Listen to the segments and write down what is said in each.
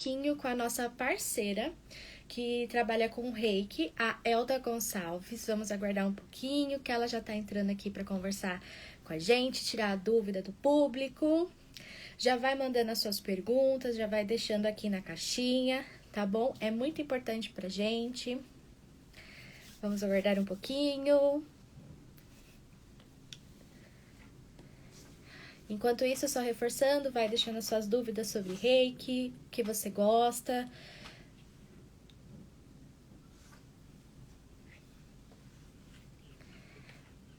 pouquinho com a nossa parceira que trabalha com Reiki, a Elda Gonçalves. Vamos aguardar um pouquinho, que ela já está entrando aqui para conversar com a gente, tirar a dúvida do público. Já vai mandando as suas perguntas, já vai deixando aqui na caixinha, tá bom? É muito importante pra gente. Vamos aguardar um pouquinho. Enquanto isso, só reforçando, vai deixando as suas dúvidas sobre Reiki, o que você gosta.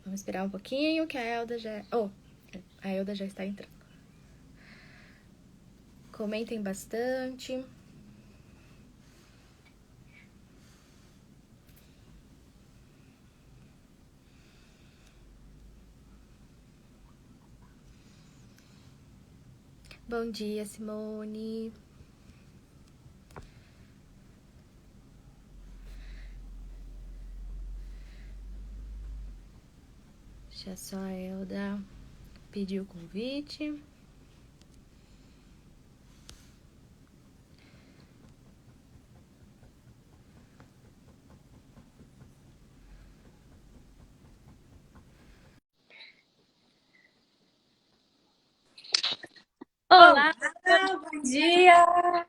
Vamos esperar um pouquinho que a Elda já... a Elda já está entrando. Comentem bastante. Bom dia, Simone. Deixa só a Elda pedir o convite. Olá, bom dia!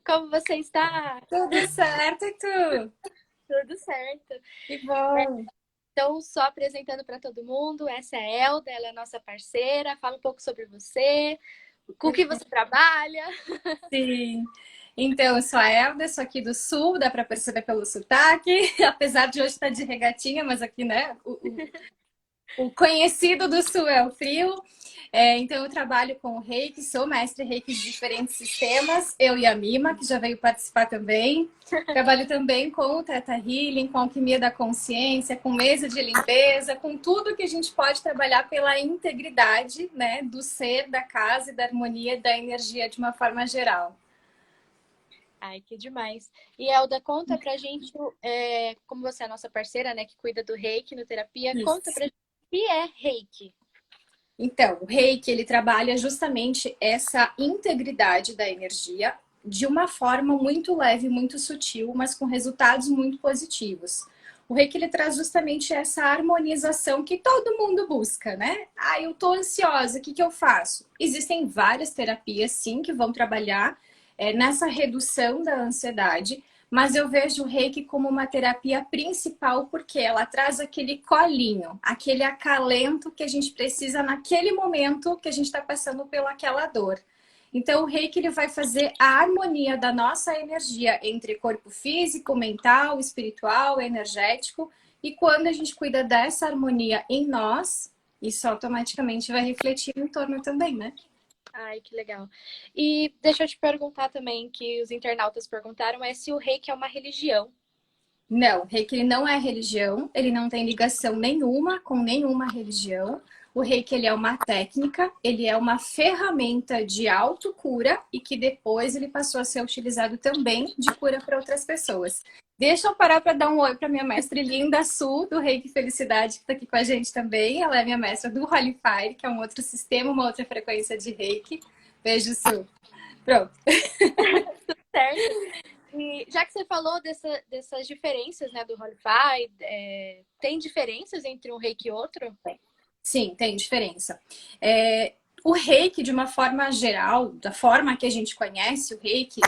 Como você está? Tudo certo e tu? Tudo certo. Que bom! Então, só apresentando para todo mundo, essa é a Elda, ela é nossa parceira. Fala um pouco sobre você, com o que você trabalha. Sim, então eu sou a Elda, sou aqui do Sul, dá para perceber pelo sotaque, apesar de hoje estar de regatinha, mas aqui, né, o conhecido do Sul é o frio. Então eu trabalho com o Reiki, sou mestre Reiki de diferentes sistemas, eu e a Mima, que já veio participar também. Trabalho também com o Theta Healing, com a alquimia da consciência, com mesa de limpeza, com tudo que a gente pode trabalhar pela integridade, né, do ser, da casa e da harmonia da energia de uma forma geral. Ai, que demais. E Elda, conta pra gente, como você é a nossa parceira, né, que cuida do Reiki no terapia, conta Isso. pra gente o que é Reiki. Então, o Reiki, ele trabalha justamente essa integridade da energia de uma forma muito leve, muito sutil, mas com resultados muito positivos. O Reiki, ele traz justamente essa harmonização que todo mundo busca, né? Ah, eu tô ansiosa, o que que eu faço? Existem várias terapias, sim, que vão trabalhar nessa redução da ansiedade, mas eu vejo o Reiki como uma terapia principal porque ela traz aquele colinho, aquele acalento que a gente precisa naquele momento que a gente está passando pelaquela dor. Então o Reiki ele vai fazer a harmonia da nossa energia entre corpo físico, mental, espiritual, energético. E quando a gente cuida dessa harmonia em nós, isso automaticamente vai refletir no entorno também, né? Ai, que legal. E deixa eu te perguntar também, que os internautas perguntaram, é se o Reiki é uma religião. Não, Reiki ele não é religião, ele não tem ligação nenhuma com nenhuma religião. O Reiki ele é uma técnica, ele é uma ferramenta de autocura e que depois ele passou a ser utilizado também de cura para outras pessoas. Deixa eu parar para dar um oi para minha mestre linda Su, do Reiki Felicidade, que está aqui com a gente também. Ela é minha mestra do Holy Fire, que é um outro sistema, uma outra frequência de Reiki. Beijo, Su. Pronto. Certo. E já que você falou dessas diferenças, né, do Holify, tem diferenças entre um reiki e outro? Sim, tem diferença. O Reiki, de uma forma geral, da forma que a gente conhece o Reiki,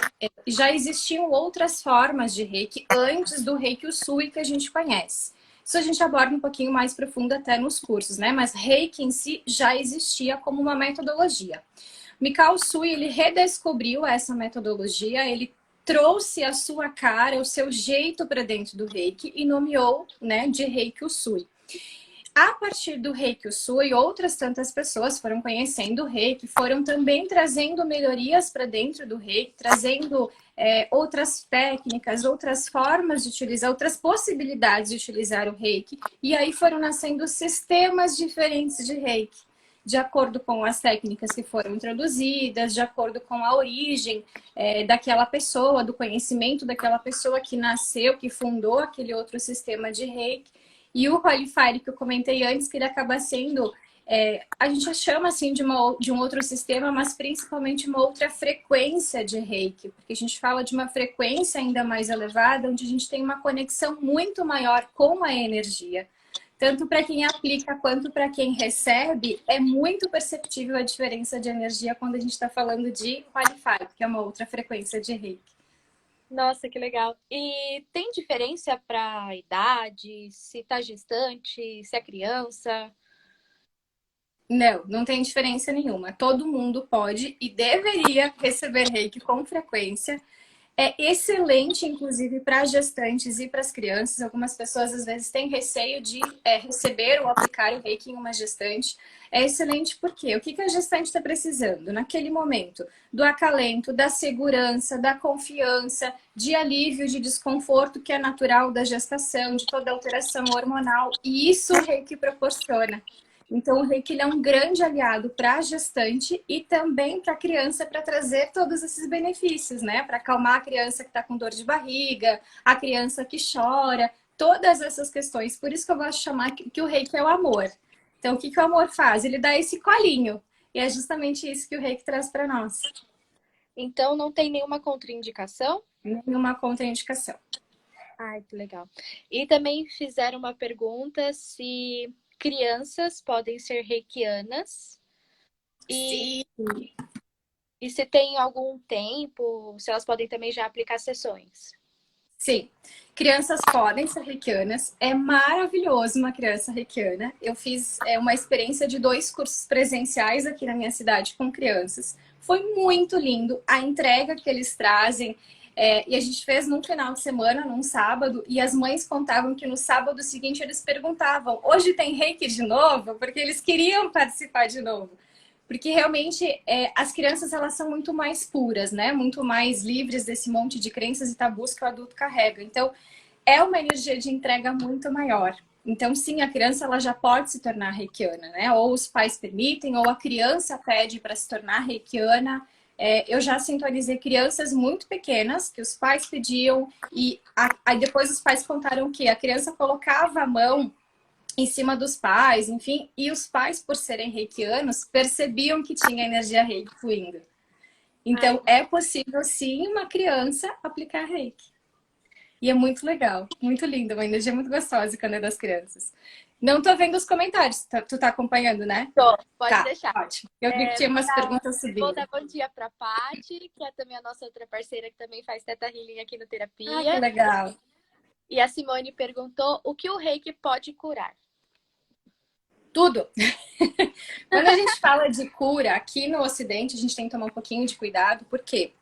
já existiam outras formas de Reiki antes do Reiki Usui que a gente conhece. Isso a gente aborda um pouquinho mais profundo até nos cursos, né? Mas Reiki em si já existia como uma metodologia. Mikao Usui, ele redescobriu essa metodologia, ele trouxe a sua cara, o seu jeito para dentro do Reiki e nomeou, né, de Reiki Usui. A partir do Reiki Usui, outras tantas pessoas foram conhecendo o Reiki, foram também trazendo melhorias para dentro do Reiki, trazendo outras técnicas, outras formas de utilizar, outras possibilidades de utilizar o Reiki. E aí foram nascendo sistemas diferentes de Reiki, de acordo com as técnicas que foram introduzidas, de acordo com a origem daquela pessoa, do conhecimento daquela pessoa que nasceu, que fundou aquele outro sistema de Reiki. E o Holy Fire, que eu comentei antes, que ele acaba sendo A gente chama assim de um outro sistema, mas principalmente uma outra frequência de Reiki, porque a gente fala de uma frequência ainda mais elevada, onde a gente tem uma conexão muito maior com a energia. Tanto para quem aplica quanto para quem recebe, é muito perceptível a diferença de energia quando a gente está falando de Qualified, que é uma outra frequência de Reiki. Nossa, que legal. E tem diferença para idade, se tá gestante, se é criança? Não, não tem diferença nenhuma. Todo mundo pode e deveria receber Reiki com frequência. É excelente, inclusive, para gestantes e para as crianças. Algumas pessoas, às vezes, têm receio de receber ou aplicar o Reiki em uma gestante. É excelente porque o que a gestante está precisando naquele momento? Do acalento, da segurança, da confiança, de alívio de desconforto que é natural da gestação, de toda alteração hormonal. E isso o Reiki proporciona. Então, o Reiki é um grande aliado para a gestante e também para a criança, para trazer todos esses benefícios, né? Para acalmar a criança que está com dor de barriga, a criança que chora, todas essas questões. Por isso que eu gosto de chamar que o Reiki é o amor. Então, o que o amor faz? Ele dá esse colinho. E é justamente isso que o Reiki traz para nós. Então não tem nenhuma contraindicação? Nenhuma contraindicação. Ai, que legal. E também fizeram uma pergunta se crianças podem ser reikianas Sim. e se tem algum tempo, se elas podem também já aplicar sessões. Sim, crianças podem ser reikianas. É maravilhoso uma criança reikiana. Eu fiz uma experiência de 2 cursos presenciais aqui na minha cidade com crianças. Foi muito lindo a entrega que eles trazem. E a gente fez num final de semana, num sábado, e as mães contavam que no sábado seguinte eles perguntavam: hoje tem reiki de novo? Porque eles queriam participar de novo. Porque realmente as crianças elas são muito mais puras, né? Muito mais livres desse monte de crenças e tabus que o adulto carrega. Então, é uma energia de entrega muito maior. Então, sim, a criança ela já pode se tornar reikiana, né? Ou os pais permitem, ou a criança pede para se tornar reikiana. Eu já sintonizei crianças muito pequenas que os pais pediam e aí depois os pais contaram que a criança colocava a mão em cima dos pais, enfim, e os pais, por serem reikianos, percebiam que tinha energia reiki fluindo. Então, é possível, sim, uma criança aplicar reiki. E é muito legal, muito lindo, uma energia muito gostosa quando é das crianças. Não tô vendo os comentários, tu tá acompanhando, né? Tô, pode Tá, deixar. ótimo. Eu vi que tinha umas perguntas subindo. Vou dar bom dia pra Paty, que é também a nossa outra parceira que também faz Teta Healing aqui no Terapia. Ah, que legal. E a Simone perguntou o que o reiki pode curar. Tudo. Quando a gente fala de cura, aqui no Ocidente, a gente tem que tomar um pouquinho de cuidado, porque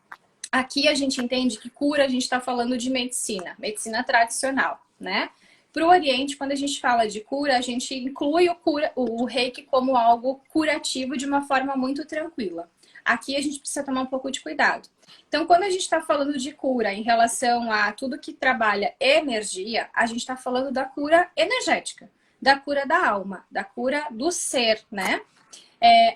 aqui a gente entende que cura, a gente está falando de medicina, medicina tradicional, né? Para o Oriente, quando a gente fala de cura, a gente inclui o Reiki como algo curativo de uma forma muito tranquila. Aqui a gente precisa tomar um pouco de cuidado. Então, quando a gente está falando de cura em relação a tudo que trabalha energia, a gente está falando da cura energética, da cura da alma, da cura do ser, né?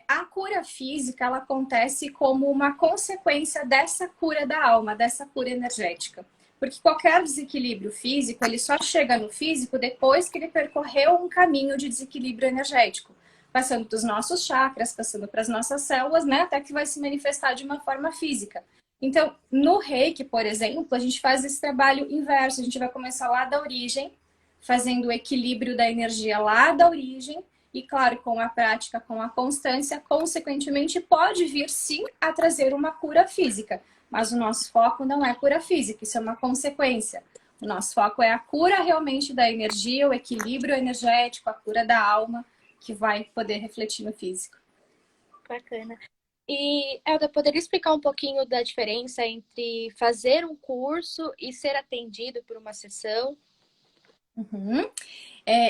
A cura física, ela acontece como uma consequência dessa cura da alma, dessa cura energética. Porque qualquer desequilíbrio físico, ele só chega no físico depois que ele percorreu um caminho de desequilíbrio energético. Passando dos nossos chakras, passando para as nossas células, né? Até que vai se manifestar de uma forma física. Então, no Reiki, por exemplo, a gente faz esse trabalho inverso. A gente vai começar lá da origem, fazendo o equilíbrio da energia lá da origem. E, claro, com a prática, com a constância, consequentemente, pode vir, sim, a trazer uma cura física. Mas o nosso foco não é cura física, isso é uma consequência. O nosso foco é a cura realmente da energia, o equilíbrio energético, a cura da alma, que vai poder refletir no físico. Bacana. E, Elda, poderia explicar um pouquinho da diferença entre fazer um curso e ser atendido por uma sessão? Uhum.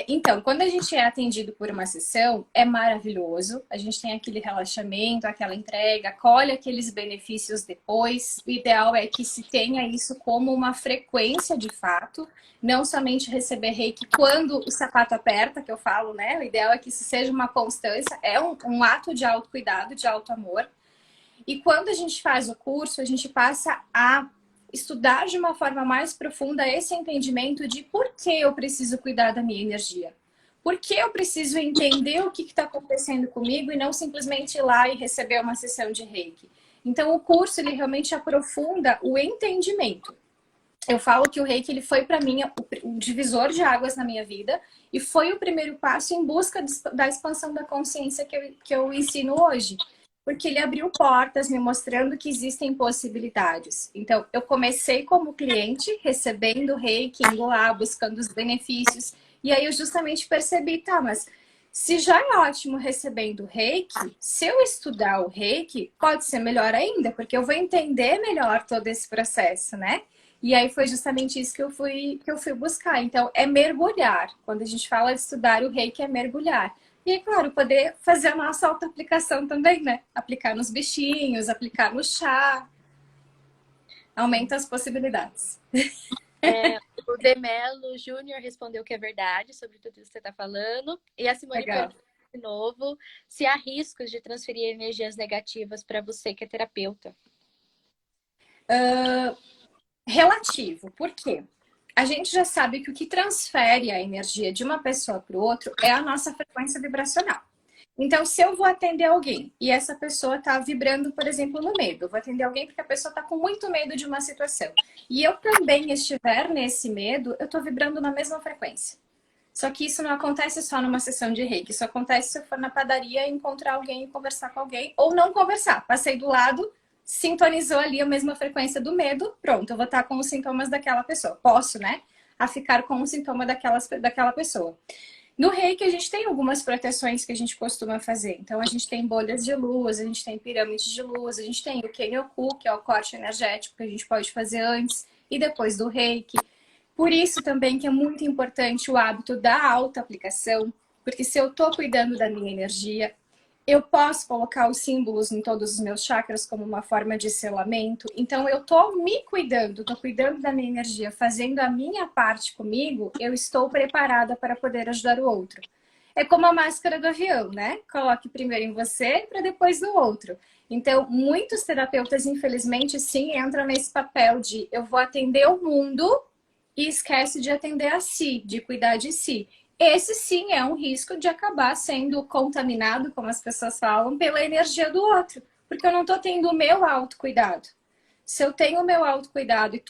Então, quando a gente é atendido por uma sessão, é maravilhoso. A gente tem aquele relaxamento, aquela entrega, colhe aqueles benefícios depois. O ideal é que se tenha isso como uma frequência de fato, não somente receber reiki quando o sapato aperta, que eu falo, né? O ideal é que isso seja uma constância, é um ato de autocuidado, de auto-amor. E quando a gente faz o curso, a gente passa a estudar de uma forma mais profunda esse entendimento de por que eu preciso cuidar da minha energia. Por que eu preciso entender o que está acontecendo comigo e não simplesmente ir lá e receber uma sessão de reiki? Então, o curso, ele realmente aprofunda o entendimento. Eu falo que o reiki, ele foi para mim o divisor de águas na minha vida e foi o primeiro passo em busca da expansão da consciência que eu ensino hoje. Porque ele abriu portas me mostrando que existem possibilidades. Então, eu comecei como cliente, recebendo reiki, indo lá, buscando os benefícios. E aí eu justamente percebi, tá, mas se já é ótimo recebendo reiki, se eu estudar o reiki, pode ser melhor ainda, porque eu vou entender melhor todo esse processo, né? E aí foi justamente isso que eu fui buscar. Então, é mergulhar. Quando a gente fala de estudar o reiki, é mergulhar. E, é claro, poder fazer a nossa auto-aplicação também, né? Aplicar nos bichinhos, aplicar no chá. Aumenta as possibilidades. O Demelo Júnior respondeu que é verdade sobre tudo isso que você está falando. E a Simone perguntou de novo se há riscos de transferir energias negativas para você que é terapeuta. Relativo. Por quê? A gente já sabe que o que transfere a energia de uma pessoa para o outro é a nossa frequência vibracional. Então, se eu vou atender alguém e essa pessoa está vibrando, por exemplo, no medo, eu vou atender alguém porque a pessoa está com muito medo de uma situação, e eu também estiver nesse medo, eu estou vibrando na mesma frequência. Só que isso não acontece só numa sessão de reiki, isso acontece se eu for na padaria e encontrar alguém e conversar com alguém, ou não conversar. Passei do lado, sintonizou ali a mesma frequência do medo, pronto, eu vou estar com os sintomas daquela pessoa. Posso, né? A ficar com o sintoma daquela pessoa. No reiki, a gente tem algumas proteções que a gente costuma fazer. Então, a gente tem bolhas de luz, a gente tem pirâmides de luz, a gente tem o Kenyoku, que é o corte energético que a gente pode fazer antes e depois do reiki. Por isso também que é muito importante o hábito da autoaplicação, porque se eu estou cuidando da minha energia, eu posso colocar os símbolos em todos os meus chakras como uma forma de selamento. Então, eu estou me cuidando, estou cuidando da minha energia, fazendo a minha parte comigo, eu estou preparada para poder ajudar o outro. É como a máscara do avião, né? Coloque primeiro em você para depois no outro. Então, muitos terapeutas, infelizmente, sim, entram nesse papel de eu vou atender o mundo e esquece de atender a si, de cuidar de si. Esse sim é um risco de acabar sendo contaminado, como as pessoas falam, pela energia do outro. Porque eu não estou tendo o meu autocuidado. Se eu tenho o meu autocuidado e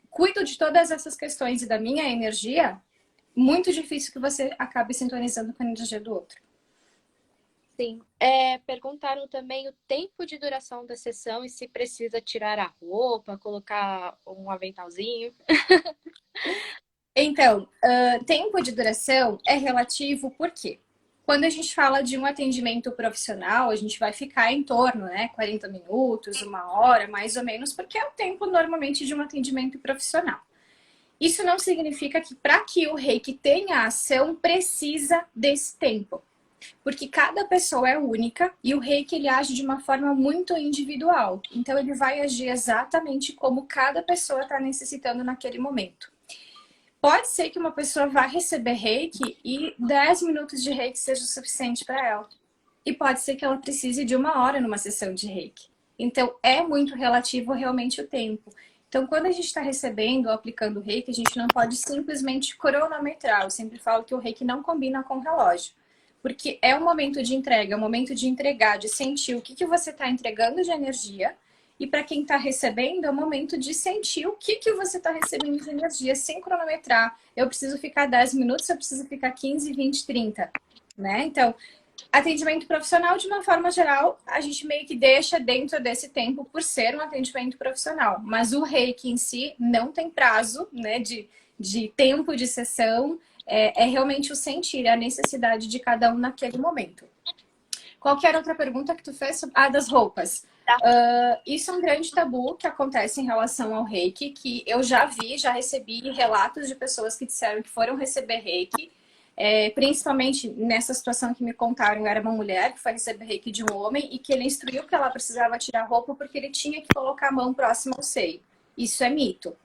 cuido de todas essas questões e da minha energia, muito difícil que você acabe sintonizando com a energia do outro. Sim. Perguntaram também o tempo de duração da sessão e se precisa tirar a roupa, colocar um aventalzinho. Então, tempo de duração é relativo porque quando a gente fala de um atendimento profissional, a gente vai ficar em torno, né, 40 minutos, 1 hora, mais ou menos, porque é o tempo normalmente de um atendimento profissional. Isso não significa que para que o reiki tenha ação, precisa desse tempo. Porque cada pessoa é única e o reiki ele age de uma forma muito individual. Então ele vai agir exatamente como cada pessoa está necessitando naquele momento. Pode ser que uma pessoa vá receber reiki e 10 minutos de reiki seja o suficiente para ela. E pode ser que ela precise de 1 hora numa sessão de reiki. Então é muito relativo realmente o tempo. Então, quando a gente está recebendo ou aplicando reiki, a gente não pode simplesmente cronometrar. Eu sempre falo que o reiki não combina com o relógio. Porque é um momento de entrega, é um momento de entregar, de sentir o que você está entregando de energia. E para quem está recebendo, é o momento de sentir o que você está recebendo de energia, sem cronometrar. Eu preciso ficar 10 minutos, eu preciso ficar 15, 20, 30. Né? Então, atendimento profissional, de uma forma geral, a gente meio que deixa dentro desse tempo por ser um atendimento profissional. Mas o reiki em si não tem prazo, né, de tempo de sessão. É realmente o sentir, a necessidade de cada um naquele momento. Qualquer outra pergunta que tu fez? Das roupas. Isso é um grande tabu que acontece em relação ao reiki, que eu já recebi relatos de pessoas que disseram que foram receber reiki, principalmente nessa situação que me contaram, era uma mulher que foi receber reiki de um homem e que ele instruiu que ela precisava tirar a roupa porque ele tinha que colocar a mão próxima ao seio. Isso é mito.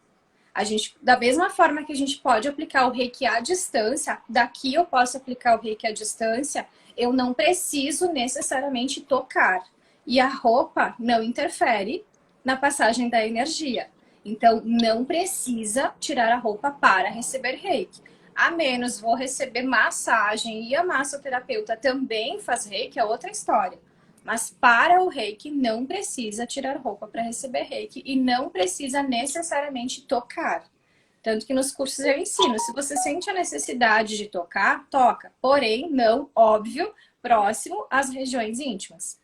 Da mesma forma que a gente pode aplicar o reiki à distância, daqui eu posso aplicar o reiki à distância, eu não preciso necessariamente tocar. E a roupa não interfere na passagem da energia. Então, não precisa tirar a roupa para receber reiki. a menos vou receber massagem e a massoterapeuta também faz reiki, é outra história. Mas para o reiki não precisa tirar roupa para receber reiki e não precisa necessariamente tocar. Tanto que nos cursos eu ensino, se você sente a necessidade de tocar, toca. Porém, não, óbvio, próximo às regiões íntimas.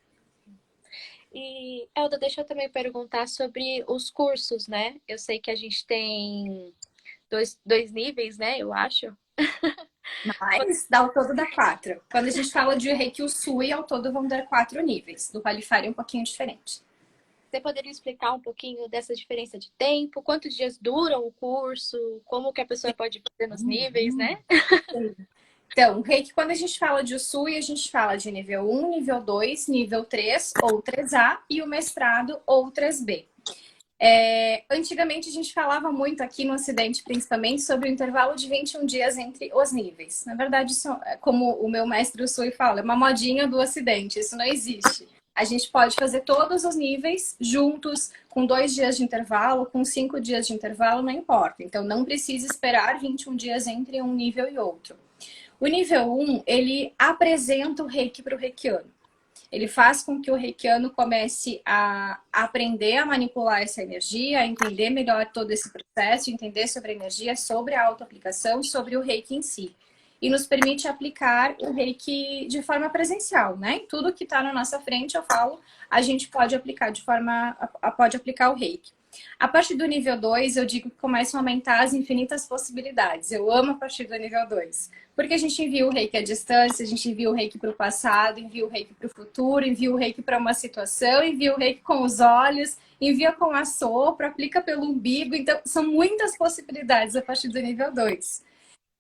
E, Elda, deixa eu também perguntar sobre os cursos, né? Eu sei que a gente tem dois níveis, né? Eu acho. Mas ao todo dá 4. Quando a gente fala de Reiki Usui, ao todo vão dar 4 níveis. Do Qualifier é um pouquinho diferente. Você poderia explicar um pouquinho dessa diferença de tempo? Quantos dias duram o curso? Como que a pessoa pode fazer nos níveis, né? Então, o Reiki, quando a gente fala de Usui, a gente fala de nível 1, nível 2, nível 3 ou 3A e o mestrado ou 3B. Antigamente a gente falava muito aqui no Ocidente, principalmente, sobre o intervalo de 21 dias entre os níveis. Na verdade, isso, como o meu mestre Usui fala, é uma modinha do Ocidente, isso não existe. A gente pode fazer todos os níveis juntos, com 2 dias de intervalo, com 5 dias de intervalo, não importa. Então, não precisa esperar 21 dias entre um nível e outro. O nível 1, ele apresenta o reiki para o reikiano. Ele faz com que o reikiano comece a aprender a manipular essa energia, a entender melhor todo esse processo, entender sobre a energia, sobre a autoaplicação, sobre o reiki em si. E nos permite aplicar o reiki de forma presencial, né? Tudo que está na nossa frente, eu falo, a gente pode aplicar pode aplicar o reiki. A partir do nível 2, eu digo que começam a aumentar as infinitas possibilidades. Eu amo a partir do nível 2. Porque a gente envia o reiki à distância, a gente envia o reiki para o passado, envia o reiki para o futuro, envia o reiki para uma situação, envia o reiki com os olhos, envia com a sopro, aplica pelo umbigo. Então, são muitas possibilidades a partir do nível 2.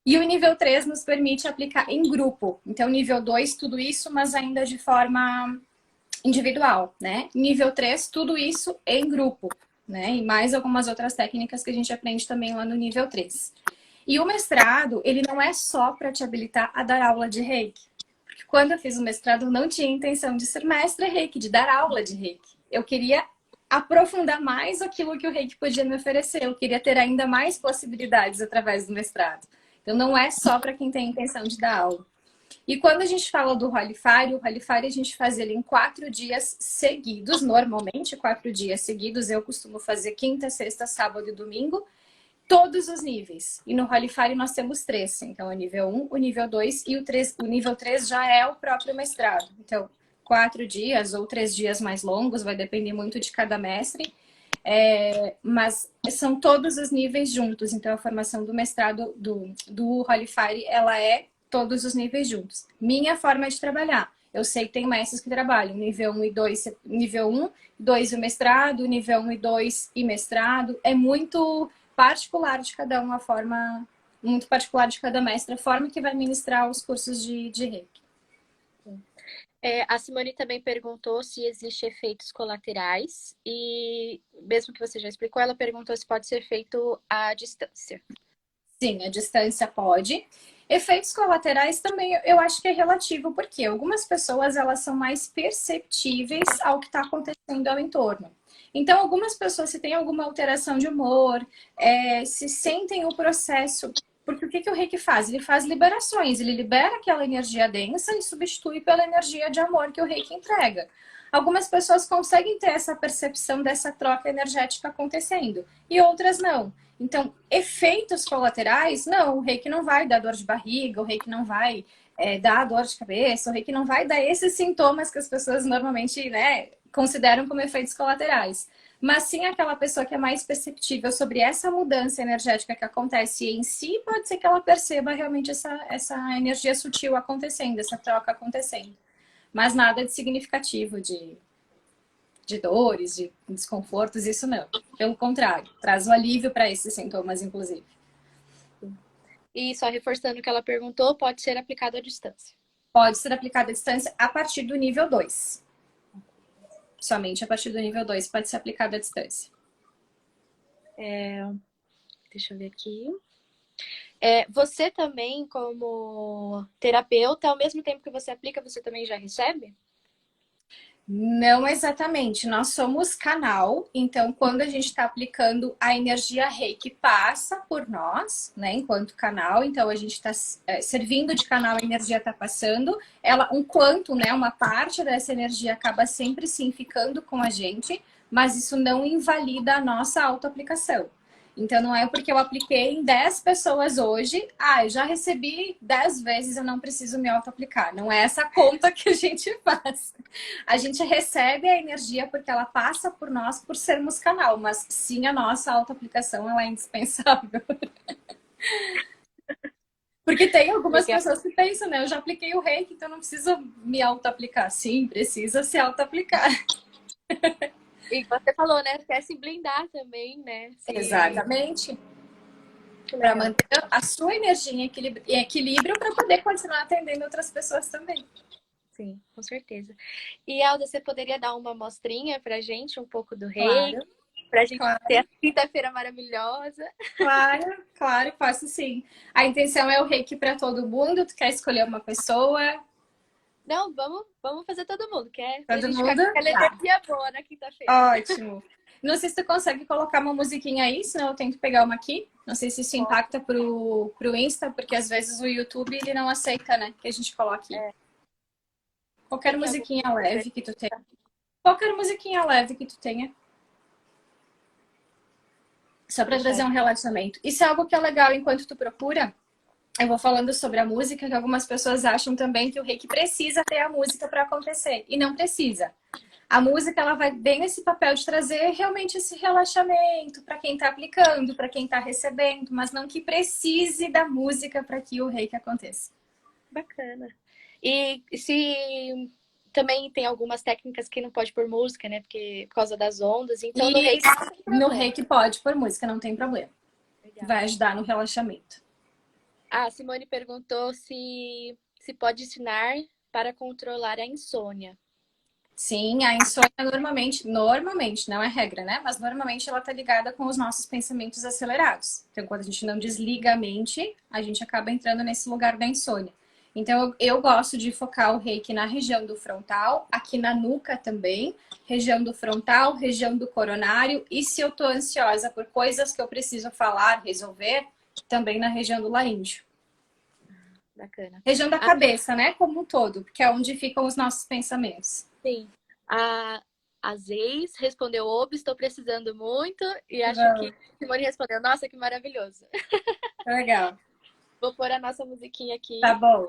E o nível 3 nos permite aplicar em grupo. Então, nível 2, tudo isso, mas ainda de forma individual, né? Nível 3, tudo isso em grupo, né? E mais algumas outras técnicas que a gente aprende também lá no nível 3. E o mestrado, ele não é só para te habilitar a dar aula de reiki. Porque quando eu fiz o mestrado, eu não tinha intenção de ser mestre reiki, de dar aula de reiki. Eu queria aprofundar mais aquilo que o reiki podia me oferecer. Eu queria ter ainda mais possibilidades através do mestrado. Então, não é só para quem tem intenção de dar aula. E quando a gente fala do Holy Fire, o Holy Fire a gente faz ele em 4 dias seguidos, normalmente 4 dias seguidos. Eu costumo fazer quinta, sexta, sábado e domingo, todos os níveis. E no Holy Fire nós temos 3. Então, o nível 1, o nível 2 e o nível 3 já é o próprio mestrado. Então, 4 dias ou 3 dias mais longos, vai depender muito de cada mestre. Mas são todos os níveis juntos. Então, a formação do mestrado do Holy Fire, ela é todos os níveis juntos. Minha forma de trabalhar. Eu sei que tem mestres que trabalham nível 1 e 2, nível 1, 2 e mestrado, nível 1 e 2 e mestrado. É muito particular de cada um, a forma muito particular de cada mestre, a forma que vai ministrar os cursos de reiki. A Simone também perguntou se existem efeitos colaterais e, mesmo que você já explicou, ela perguntou se pode ser feito à distância. Sim, a distância pode. Efeitos colaterais também eu acho que é relativo, porque algumas pessoas elas são mais perceptíveis ao que está acontecendo ao entorno. Então, algumas pessoas, se tem alguma alteração de humor, se sentem o processo. Porque o que o reiki faz? Ele faz liberações, ele libera aquela energia densa e substitui pela energia de amor que o reiki entrega. Algumas pessoas conseguem ter essa percepção dessa troca energética acontecendo e outras não. Então, efeitos colaterais, não, o reiki não vai dar dor de barriga, o reiki não vai dar dor de cabeça, o reiki não vai dar esses sintomas que as pessoas normalmente, né, consideram como efeitos colaterais. Mas sim aquela pessoa que é mais perceptível sobre essa mudança energética que acontece em si, pode ser que ela perceba realmente essa energia sutil acontecendo, essa troca acontecendo. Mas nada de significativo, de dores, de desconfortos, isso não. Pelo contrário, traz um alívio para esses sintomas, inclusive. E só reforçando o que ela perguntou, pode ser aplicado à distância. Pode ser aplicado à distância a partir do nível 2. Somente a partir do nível 2 pode ser aplicado à distância. Deixa eu ver aqui. Você também, como terapeuta, ao mesmo tempo que você aplica, você também já recebe? Não exatamente, nós somos canal, então quando a gente está aplicando a energia Reiki passa por nós, né, enquanto canal, então a gente está servindo de canal, a energia está passando, ela, um quanto, né, uma parte dessa energia acaba sempre sim ficando com a gente, mas isso não invalida a nossa autoaplicação. Então não é porque eu apliquei em 10 pessoas hoje, eu já recebi 10 vezes, eu não preciso me auto-aplicar. Não é essa conta que a gente faz. A gente recebe a energia porque ela passa por nós por sermos canal, mas sim a nossa auto-aplicação ela é indispensável. Porque tem algumas Legal. pessoas que pensam, né? Eu já apliquei o reiki, então não preciso me auto-aplicar. Sim, precisa se auto-aplicar. E você falou, né? Quer se blindar também, né? Se... Exatamente. Que Para legal. manter a sua energia em equilíbrio para poder continuar atendendo outras pessoas também. Sim, com certeza. E Alda, você poderia dar uma amostrinha pra gente, um pouco do reiki, Claro, pra gente ter claro. a quinta-feira maravilhosa? Claro, claro, posso sim. A intenção é o reiki para todo mundo. Tu quer escolher uma pessoa? Não, vamos fazer todo mundo, que é pra Todo gente ficar com mundo? aquela Tá. energia boa na quinta-feira. Ótimo. Não sei se tu consegue colocar uma musiquinha aí, senão eu tento pegar uma aqui. Não sei se isso Ó, impacta pro Insta, porque às vezes o YouTube ele não aceita, né? Que a gente coloque é, qualquer tem alguma musiquinha leve que tu tenha. preferência? Qualquer musiquinha leve que tu tenha. Só Vou para deixar trazer um aqui. relaxamento. Isso é algo que é legal enquanto tu procura. Eu vou falando sobre a música, que algumas pessoas acham também que o reiki precisa ter a música para acontecer. E não precisa. A música ela vai bem nesse papel de trazer realmente esse relaxamento para quem está aplicando, para quem está recebendo, mas não que precise da música para que o reiki aconteça. Bacana. E se também tem algumas técnicas que não pode pôr música, né? Porque por causa das ondas, então no E reiki não tem no problema. reiki pode pôr música, não tem problema. Legal. Vai ajudar no relaxamento. A Simone perguntou se pode ensinar para controlar a insônia. Sim, a insônia normalmente, não é regra, né? Mas normalmente ela tá ligada com os nossos pensamentos acelerados. Então, quando a gente não desliga a mente, a gente acaba entrando nesse lugar da insônia. Então, eu gosto de focar o reiki na região do frontal, aqui na nuca também, região do frontal, região do coronário, e se eu tô ansiosa por coisas que eu preciso falar, resolver, também na região do laríngeo. Bacana. Região da Ah, cabeça, né? Como um todo, porque é onde ficam os nossos pensamentos. sim. A Zeis respondeu: Oba, estou precisando muito. E acho que Simone respondeu: Nossa, que maravilhoso. Legal. Vou pôr a nossa musiquinha Tá aqui, bom.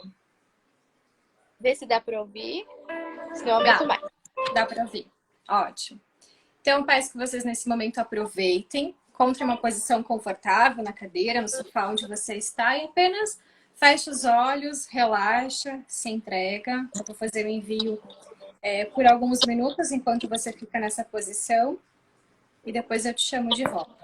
ver se dá para ouvir. Se não, aumento Dá, mais. dá pra ouvir. Ótimo. Então, peço que vocês nesse momento aproveitem, encontrem uma posição confortável na cadeira, no sofá onde você está e apenas feche os olhos, relaxa, se entrega. Eu vou fazer o envio por alguns minutos enquanto você fica nessa posição e depois eu te chamo de volta.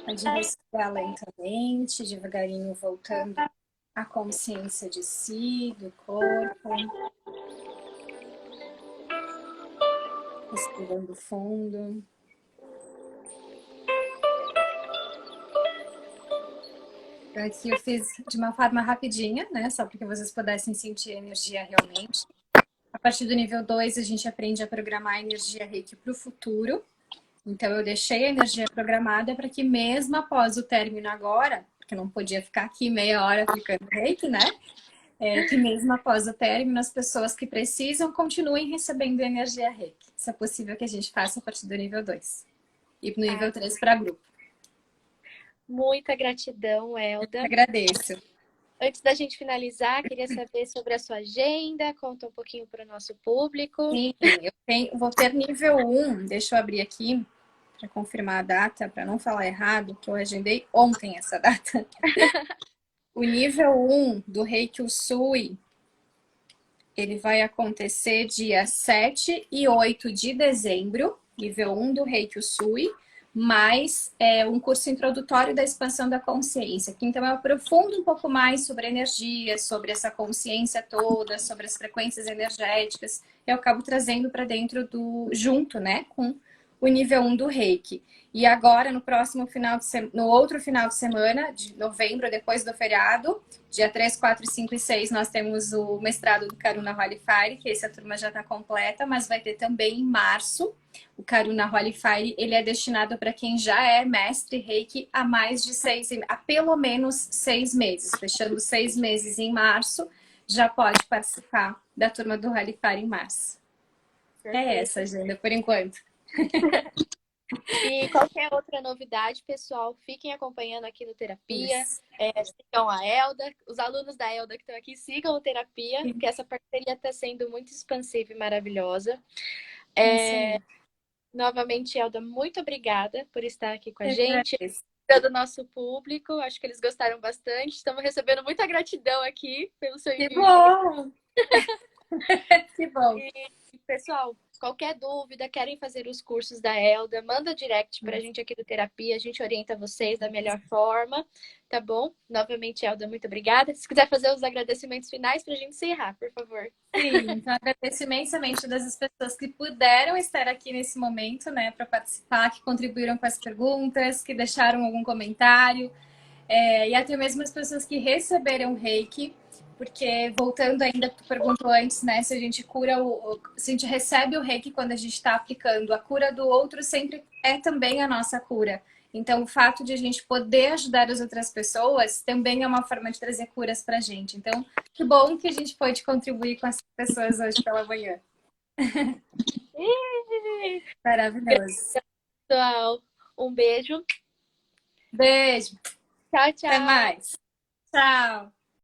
Pode respirar lentamente, devagarinho, voltando a consciência de si, do corpo. Respirando fundo. Aqui eu fiz de uma forma rapidinha, né? Só para que vocês pudessem sentir a energia realmente. A partir do nível 2, a gente aprende a programar a energia Reiki para o futuro. Então, eu deixei a energia programada para que mesmo após o término agora, porque não podia ficar aqui meia hora aplicando Reiki, né? Que mesmo após o término, as pessoas que precisam continuem recebendo energia Reiki. Isso é possível que a gente faça a partir do nível 2. E no nível 3 para grupo. Muita gratidão, Elda. Eu agradeço. Antes da gente finalizar, queria saber sobre a sua agenda. Conta um pouquinho para o nosso público. Sim, vou ter nível 1. Deixa eu abrir aqui para confirmar a data, para não falar errado, que eu agendei ontem essa data. O nível 1 do Reiki Usui, ele vai acontecer dia 7 e 8 de dezembro, nível 1 do Reiki Usui, mais um curso introdutório da expansão da consciência. Que então eu aprofundo um pouco mais sobre a energia, sobre essa consciência toda, sobre as frequências energéticas. Eu acabo trazendo para dentro junto, né, com o nível 1 do Reiki. E agora, no outro final de semana, de novembro, depois do feriado, dia 3, 4, 5 e 6, nós temos o mestrado do Karuna Holy Fire, que essa turma já está completa, mas vai ter também em março. O Karuna Holy Fire, ele é destinado para quem já é mestre Reiki há pelo menos 6 meses. Fechando 6 meses em março, já pode participar da turma do Holy Fire em março. Perfeito. É essa a agenda, por enquanto. E qualquer outra novidade, pessoal, fiquem acompanhando aqui no Terapia. Sigam a Elda. Os alunos da Elda que estão aqui, sigam o Terapia, porque essa parceria está sendo muito expansiva e maravilhosa. Novamente, Elda, muito obrigada por estar aqui com a gente. Do nosso público, acho que eles gostaram bastante. Estamos recebendo muita gratidão aqui pelo seu envio. Que bom! Que bom! E, pessoal, qualquer dúvida, querem fazer os cursos da Elda, manda direct pra gente aqui do Terapia, a gente orienta vocês da melhor forma, tá bom? Novamente, Elda, muito obrigada. Se quiser fazer os agradecimentos finais pra gente encerrar, por favor. Sim, então agradecimento somente das pessoas que puderam estar aqui nesse momento, né, para participar, que contribuíram com as perguntas, que deixaram algum comentário, e até mesmo as pessoas que receberam Reiki, porque voltando ainda, tu perguntou antes, né, se a gente se a gente recebe o Reiki quando a gente está aplicando, a cura do outro sempre é também a nossa cura. Então, o fato de a gente poder ajudar as outras pessoas também é uma forma de trazer curas pra gente. Então, que bom que a gente pode contribuir com essas pessoas hoje pela manhã. Maravilhoso. Pessoal, um beijo. Beijo. Tchau, tchau. Até mais. Tchau.